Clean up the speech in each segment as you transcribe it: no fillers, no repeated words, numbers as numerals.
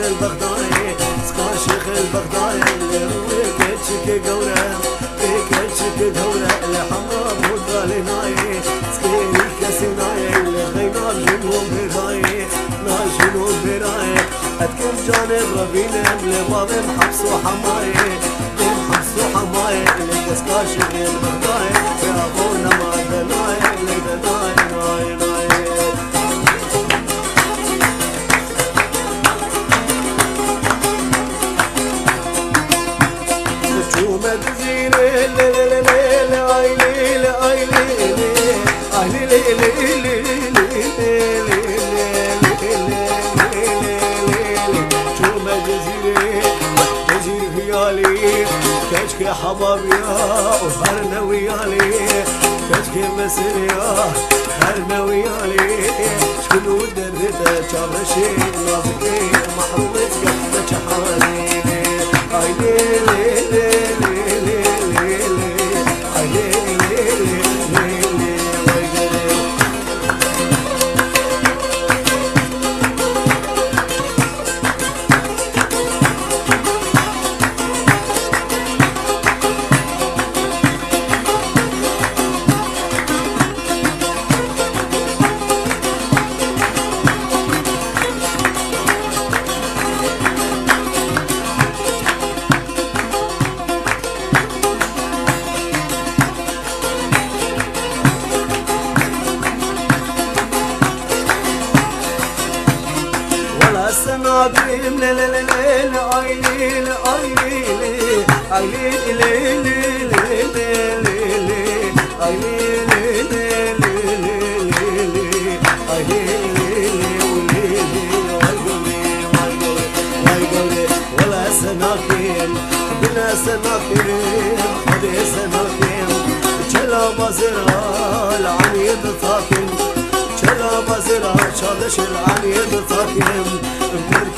البغدادي سكان شيخ البغدادي ويكتشك قورة ويكتشك قورة الحمراء مودالي ناي سكيري كسيناي الغينار جنوب براي نار جنوب براي أتكم جانب ربينا لباب محبس وحماي محبس وحماي لكسكان شيخ البغدادي يا أبونا ما دناي لدناي ناي ناي كشك حبابيا وهرنا ويالي كشك مسريا هرنا ويالي شكلو درده شابشي نازكي محرومتك نشحاني اي ليلي ليلي ليلي اي ليلي ليلي السنابيم لا لا لا لا اي ليل اي ليل اي ليل ليل ليل ليل اي ليل ليل ليل اي ليل ولا سناكين بلا سناكين خدي سناكين جلا بزرع العنيد طاكن جلا بزرع شادش العنيد طاكن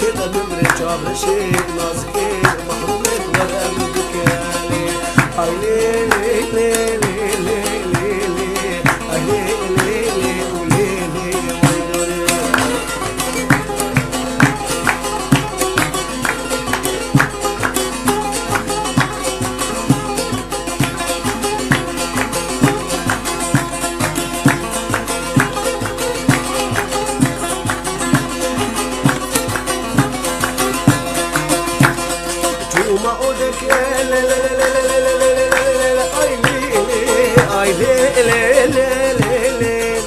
كده نمري شابشي نازكي محرومك ولا مدكالي اي ليلي ليلي ليلي اي ليلي ليلي وما أودك لا لا لا لا لا لا لا لا أي ليلي أي ليلي ليلي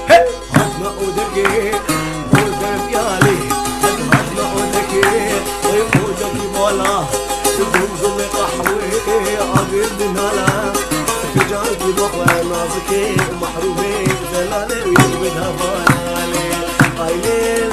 هات ما أودك أودك يالي هات ما أودك أودك يبالا تبوم قحوي عبيد نالا في جانك بقى نازكي محرومي زلالي ويبدها بالي أي ليلي